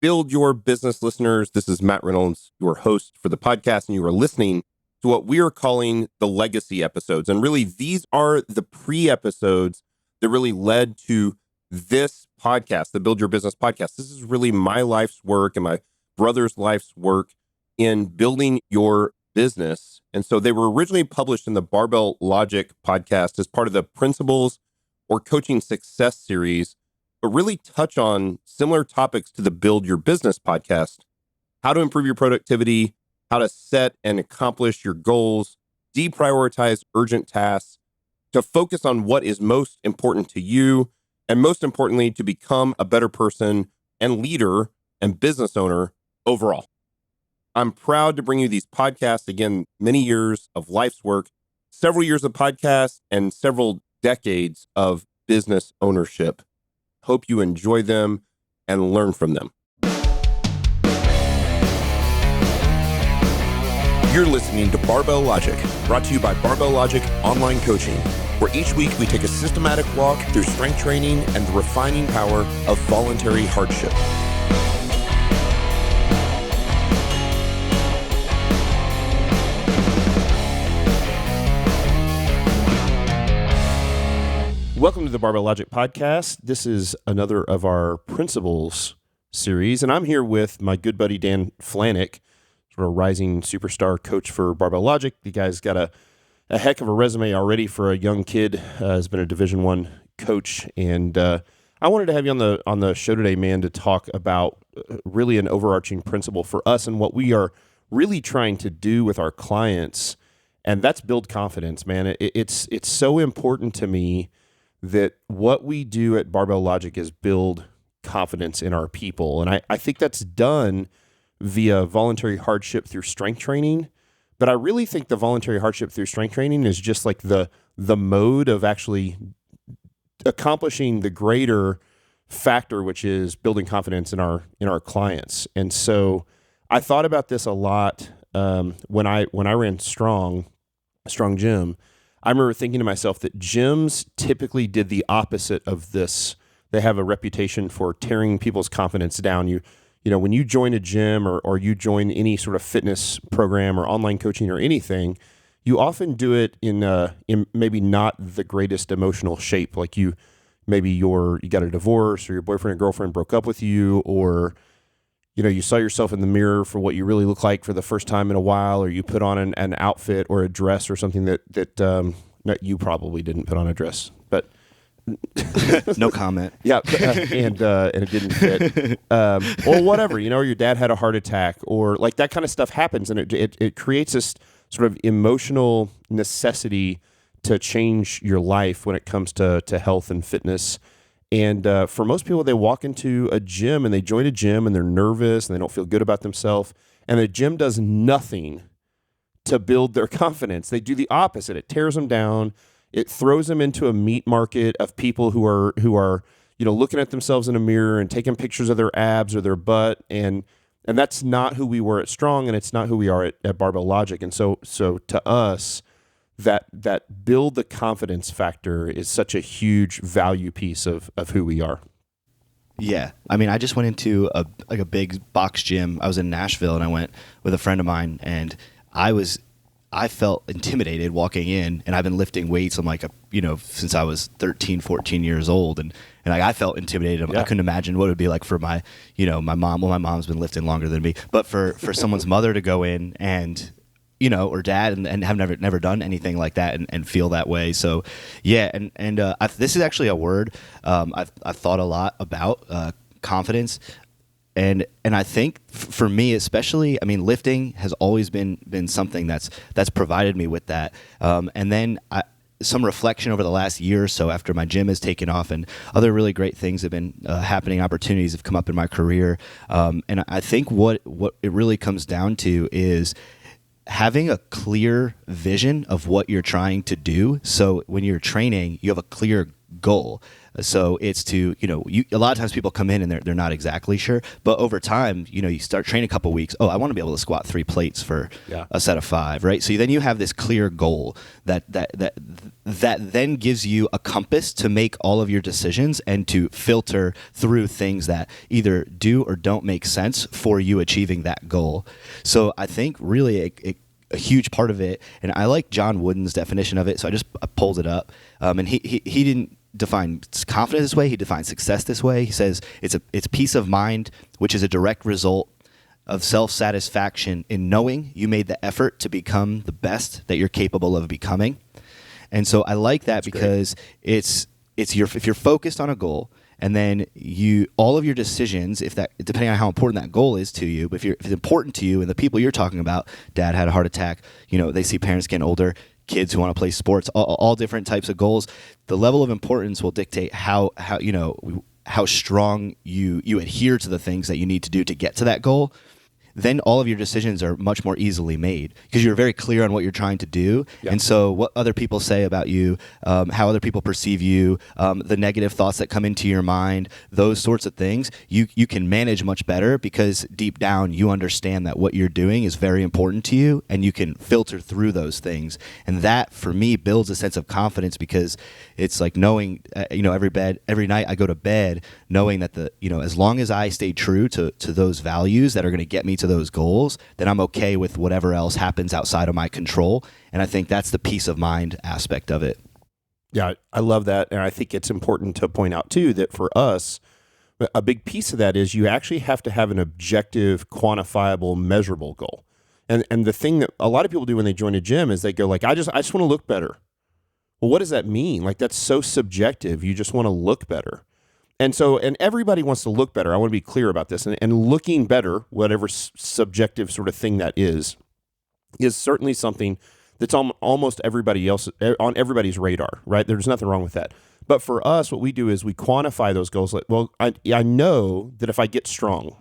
Build Your Business listeners. This is Matt Reynolds, your host for the podcast, and you are listening to what we are calling the legacy episodes. And really, these are the pre-episodes that really led to this podcast, the Build Your Business podcast. This is really my life's work and my brother's life's work in building your business. And so they were originally published in the Barbell Logic podcast as part of the Principles or Coaching Success series, but really touch on similar topics to the Build Your Business podcast: how to improve your productivity, how to set and accomplish your goals, deprioritize urgent tasks, to focus on what is most important to you, and most importantly, to become a better person and leader and business owner overall. I'm proud to bring you these podcasts. Again, many years of life's work, several years of podcasts, and several decades of business ownership. Hope you enjoy them and learn from them. You're listening to Barbell Logic, brought to you by Barbell Logic Online Coaching, where each week we take a systematic walk through strength training and the refining power of voluntary hardship. Welcome to the Barbell Logic podcast. This is another of our Principles series, and I'm here with my good buddy Dan Flanck, sort of rising superstar coach for Barbell Logic. The guy's got a heck of a resume already for a young kid. Has been a Division I coach, and I wanted to have you on the show today, man, to talk about really an overarching principle for us and what we are really trying to do with our clients, and that's build confidence, man. It's so important to me that what we do at Barbell Logic is build confidence in our people. And I think that's done via voluntary hardship through strength training. But I really think the voluntary hardship through strength training is just like the mode of actually accomplishing the greater factor, which is building confidence in our clients. And so I thought about this a lot when I ran Strong Gym. I remember thinking to myself that gyms typically did the opposite of this. They have a reputation for tearing people's confidence down. You know, when you join a gym or you join any sort of fitness program or online coaching or anything, you often do it in maybe not the greatest emotional shape. Like you got a divorce, or your boyfriend or girlfriend broke up with you, or you saw yourself in the mirror for what you really look like for the first time in a while, or you put on an outfit or a dress or something that you probably didn't put on a dress, but no comment. Yeah, and it didn't fit, or whatever. Or your dad had a heart attack, or like that kind of stuff happens, and it creates this sort of emotional necessity to change your life when it comes to health and fitness. And for most people, they walk into a gym and they join a gym and they're nervous and they don't feel good about themselves. And the gym does nothing to build their confidence. They do the opposite. It tears them down. It throws them into a meat market of people who are looking at themselves in a mirror and taking pictures of their abs or their butt. And that's not who we were at Strong, and it's not who we are at Barbell Logic. And so to us, that build the confidence factor is such a huge value piece of who we are. Yeah. I mean, I just went into a big box gym. I was in Nashville, and I went with a friend of mine, and I felt intimidated walking in, and I've been lifting weights. I'm like, since I was 13, 14 years old. And I felt intimidated. Yeah. I couldn't imagine what it would be like for my mom. Well, my mom's been lifting longer than me, but for someone's mother to go in and, or dad and have never done anything like that and feel that way. So yeah. And this is actually a word I've thought a lot about, confidence. And I think for me especially, I mean, lifting has always been something that's provided me with that. And then some reflection over the last year or so after my gym has taken off and other really great things have been happening, opportunities have come up in my career. And I think what it really comes down to is having a clear vision of what you're trying to do. So when you're training, you have a clear goal. So it's to, a lot of times people come in and they're not exactly sure, but over time, you start training a couple weeks. Oh, I want to be able to squat 3 plates for a set of 5, right? So then you have this clear goal that then gives you a compass to make all of your decisions and to filter through things that either do or don't make sense for you achieving that goal. So I think really a huge part of it, and I like John Wooden's definition of it, so I pulled it up, and he didn't define confidence this way. He defined success this way. He says it's peace of mind, which is a direct result of self-satisfaction in knowing you made the effort to become the best that you're capable of becoming. And so I like that. That's because great. If you're focused on a goal, and then all of your decisions, depending on how important that goal is to you, but if it's important to you and the people you're talking about, dad had a heart attack, they see parents getting older, kids who want to play sports, all different types of goals, the level of importance will dictate how strong you adhere to the things that you need to do to get to that goal. Then all of your decisions are much more easily made because you're very clear on what you're trying to do. Yep. And so what other people say about you, how other people perceive you, the negative thoughts that come into your mind, those sorts of things, you can manage much better because deep down you understand that what you're doing is very important to you and you can filter through those things. And that, for me, builds a sense of confidence because it's like knowing, every night I go to bed knowing that as long as I stay true to those values that are going to get me to those goals, then I'm okay with whatever else happens outside of my control. And I think that's the peace of mind aspect of it. Yeah, I love that. And I think it's important to point out too that for us, a big piece of that is you actually have to have an objective, quantifiable, measurable goal. And the thing that a lot of people do when they join a gym is they go like, I just want to look better. Well, what does that mean? Like, that's so subjective. You just want to look better. And everybody wants to look better. I want to be clear about this. And looking better, whatever subjective sort of thing that is certainly something that's on almost everybody else, on everybody's radar, right? There's nothing wrong with that. But for us, what we do is we quantify those goals. Like, well, I know that if I get strong,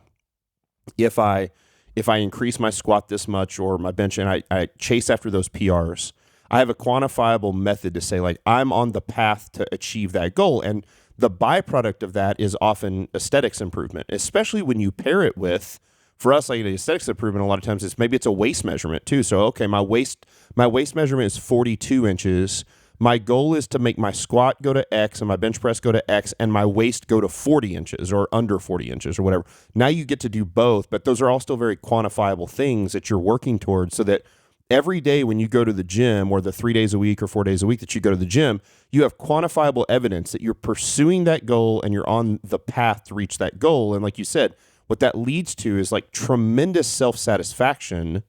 if I increase my squat this much or my bench and I chase after those PRs, I have a quantifiable method to say, like, I'm on the path to achieve that goal. And the byproduct of that is often aesthetics improvement, especially when you pair it with, for us, like the aesthetics improvement, a lot of times it's a waist measurement too. So, okay, my waist measurement is 42 inches. My goal is to make my squat go to X and my bench press go to X and my waist go to 40 inches or under 40 inches or whatever. Now you get to do both, but those are all still very quantifiable things that you're working towards so that every day when you go to the gym or the 3 days a week or 4 days a week that you go to the gym, you have quantifiable evidence that you're pursuing that goal and you're on the path to reach that goal. And like you said, what that leads to is like tremendous self-satisfaction,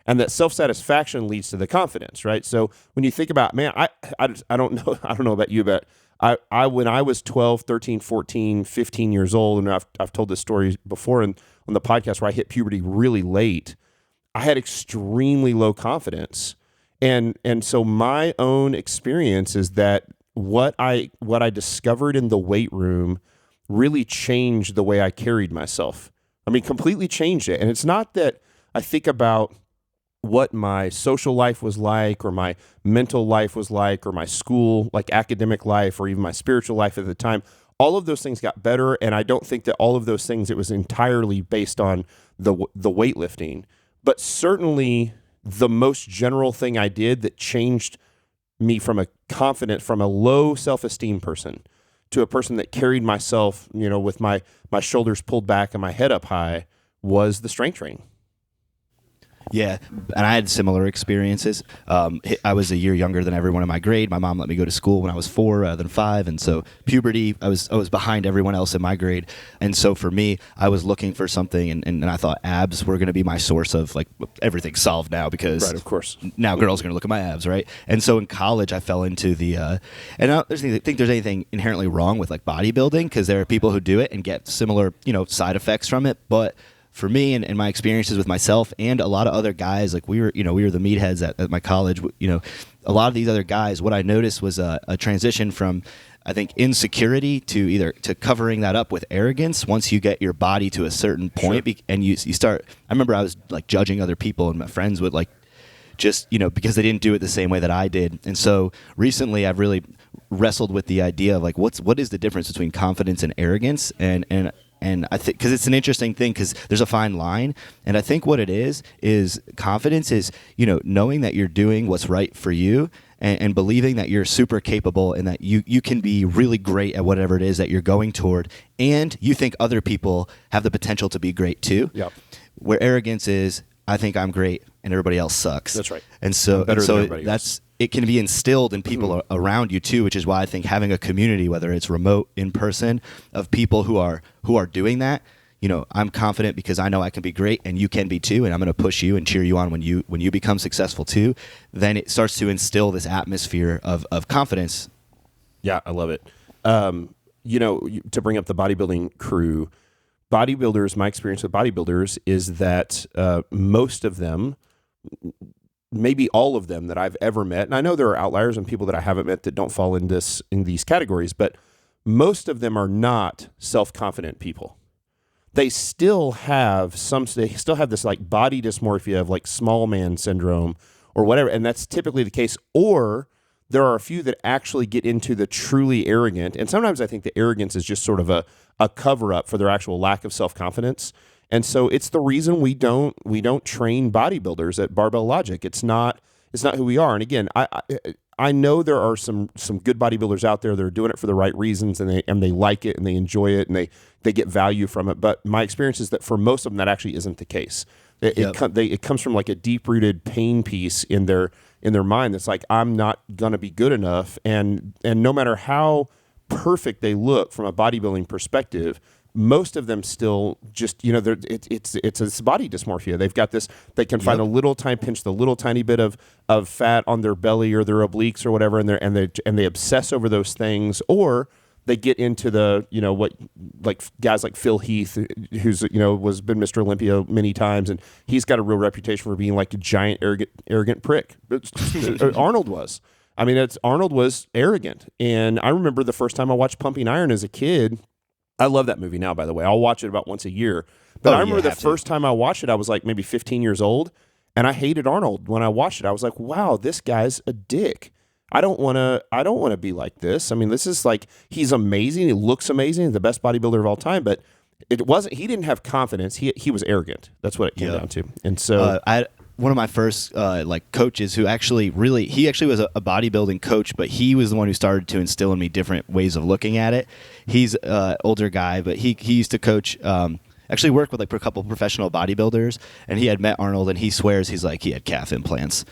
and that self-satisfaction leads to the confidence, right? So when you think about, man, I don't know about you, but I when I was 12, 13, 14, 15 years old, and I've told this story before on the podcast where I hit puberty really late, I had extremely low confidence. And so my own experience is that what I discovered in the weight room really changed the way I carried myself. I mean, completely changed it. And it's not that I think about what my social life was like or my mental life was like or my school, like academic life or even my spiritual life at the time. All of those things got better. And I don't think that all of those things, it was entirely based on the weightlifting. But certainly the most general thing I did that changed me from a low self-esteem person to a person that carried myself, with my shoulders pulled back and my head up high was the strength training. Yeah, and I had similar experiences. I was a year younger than everyone in my grade. My mom let me go to school when I was 4 rather than 5, and so puberty, I was behind everyone else in my grade. And so for me, I was looking for something, and I thought abs were going to be my source of, like, everything's solved now because right, of course, now girls are going to look at my abs, right? And so in college, I fell into the and I don't think there's anything inherently wrong with, like, bodybuilding, because there are people who do it and get similar, side effects from it, but for me and my experiences with myself and a lot of other guys, like we were the meatheads at my college, a lot of these other guys, what I noticed was a transition from, I think, insecurity to covering that up with arrogance once you get your body to a certain point. Sure. And you start, I remember I was like judging other people and my friends would like just, because they didn't do it the same way that I did. And so recently I've really wrestled with the idea of like, what is the difference between confidence and arrogance? And I think, because it's an interesting thing, because there's a fine line. And I think what it is confidence is, knowing that you're doing what's right for you, and believing that you're super capable and that you can be really great at whatever it is that you're going toward, and you think other people have the potential to be great too. Yep. Where arrogance is, I think I'm great and everybody else sucks. That's right. And so else. It can be instilled in people around you too, which is why I think having a community, whether it's remote, in person, of people who are doing that, I'm confident because I know I can be great and you can be too, and I'm going to push you and cheer you on when you become successful too. Then it starts to instill this atmosphere of confidence. Yeah, I love it. To bring up the bodybuilding crew, bodybuilders, my experience with bodybuilders is that most of them, maybe all of them that I've ever met, and I know there are outliers and people that I haven't met that don't fall in these categories, but most of them are not self-confident people. They still have this like body dysmorphia of like small man syndrome or whatever, and that's typically the case. Or there are a few that actually get into the truly arrogant, and sometimes I think the arrogance is just sort of a cover up for their actual lack of self-confidence. And so it's the reason we don't train bodybuilders at Barbell Logic. It's not who we are. And again, I know there are some good bodybuilders out there that are doing it for the right reasons, and they like it and they enjoy it and they get value from it. But my experience is that for most of them, that actually isn't the case. It comes from like a deep rooted pain piece in their mind that's like, I'm not gonna be good enough, and no matter how perfect they look from a bodybuilding perspective, most of them still just, it's this body dysmorphia. They've got this, they can find a little tiny pinch, the little tiny bit of fat on their belly or their obliques or whatever, and they obsess over those things, or they get into the, what, like guys like Phil Heath, who's, was been Mr. Olympia many times, and he's got a real reputation for being like a giant arrogant prick. Arnold was. I mean, Arnold was arrogant. And I remember the first time I watched Pumping Iron as a kid. I love that movie now, by the way. I'll watch it about once a year. But I remember the first time I watched it, I was like maybe 15 years old, and I hated Arnold when I watched it. I was like, wow, this guy's a dick. I don't want to be like this. I mean, this is like, he's amazing. He looks amazing. He's the best bodybuilder of all time, but he didn't have confidence. He was arrogant. That's what it came down to. And so one of my first coaches who actually was a bodybuilding coach, but he was the one who started to instill in me different ways of looking at it. He's an older guy, but he used to coach, actually worked with like a couple professional bodybuilders, and he had met Arnold, and he swears he's like, he had calf implants.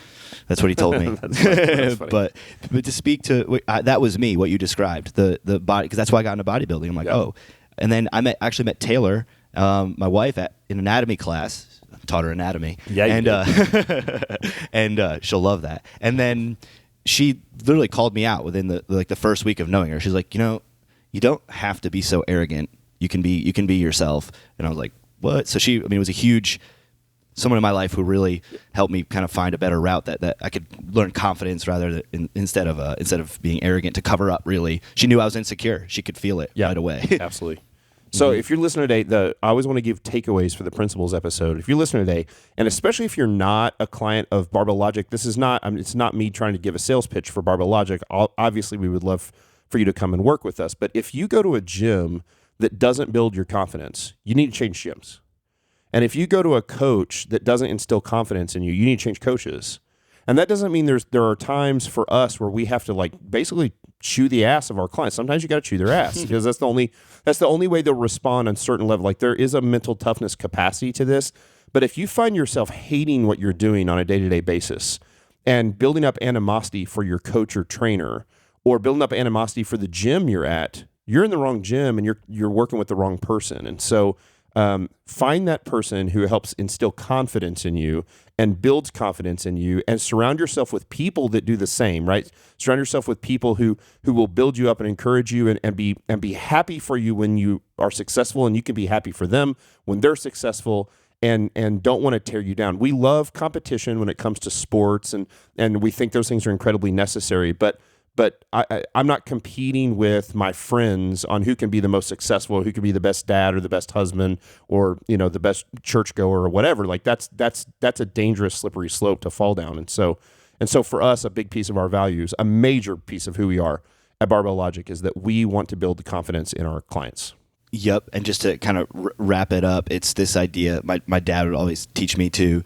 That's what he told me. That's funny. But to speak to, that was me, what you described, the body, because that's why I got into bodybuilding. I'm like, oh. And then I actually met Taylor, my wife, in anatomy class. Taught her anatomy. Yeah, and she'll love that. And then she literally called me out within the first week of knowing her. She's like, you don't have to be so arrogant. You can be yourself. And I was like, what? So it was a huge someone in my life who really helped me kind of find a better route that I could learn confidence rather than instead of being arrogant to cover up. Really, she knew I was insecure. She could feel it right away. Absolutely. So if you're listening today, I always want to give takeaways for the principles episode. If you're listening today, and especially if you're not a client of Barbell Logic, this is not, it's not me trying to give a sales pitch for Barbell Logic. Obviously, we would love for you to come and work with us. But if you go to a gym that doesn't build your confidence, you need to change gyms. And if you go to a coach that doesn't instill confidence in you, you need to change coaches. And that doesn't mean there are times for us where we have to like basically chew the ass of our clients. Sometimes you got to chew their ass because that's the only way they'll respond on certain level. Like there is a mental toughness capacity to this. But if you find yourself hating what you're doing on a day-to-day basis and building up animosity for your coach or trainer, or building up animosity for the gym you're at, you're in the wrong gym and you're working with the wrong person. And so find that person who helps instill confidence in you and builds confidence in you, and surround yourself with people that do the same, right? Surround yourself with people who will build you up and encourage you and be happy for you when you are successful, and you can be happy for them when they're successful, and don't want to tear you down. We love competition when it comes to sports, and we think those things are incredibly necessary, but but I'm not competing with my friends on who can be the most successful, who can be the best dad or the best husband or, the best churchgoer or whatever. Like that's a dangerous, slippery slope to fall down. And so for us, a big piece of our values, a major piece of who we are at Barbell Logic is that we want to build the confidence in our clients. Yep. And just to kind of wrap it up, it's this idea, my dad would always teach me to,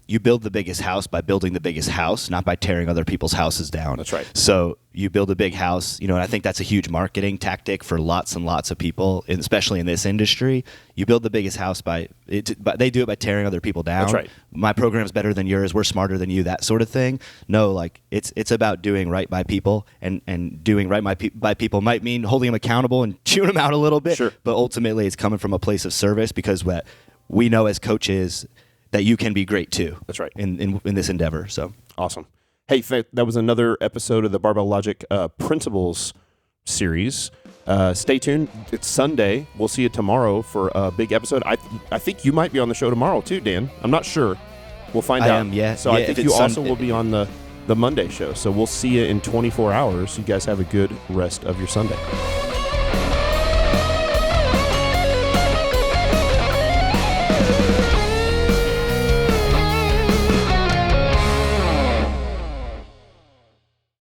you build the biggest house by building the biggest house, not by tearing other people's houses down. That's right. So you build a big house, and I think that's a huge marketing tactic for lots and lots of people, and especially in this industry. You build the biggest house but they do it by tearing other people down. That's right. My program's better than yours. We're smarter than you. That sort of thing. No, like it's about doing right by people, and doing right by people might mean holding them accountable and chewing them out a little bit. Sure. But ultimately, it's coming from a place of service because what we know as coaches that you can be great too. That's right. In this endeavor. So awesome. Hey, that was another episode of the Barbell Logic Principles series. Stay tuned. It's Sunday. We'll see you tomorrow for a big episode. I think you might be on the show tomorrow too, Dan. I'm not sure. We'll find out. I am, yeah. So I think you also will be on the Monday show. So we'll see you in 24 hours. You guys have a good rest of your Sunday.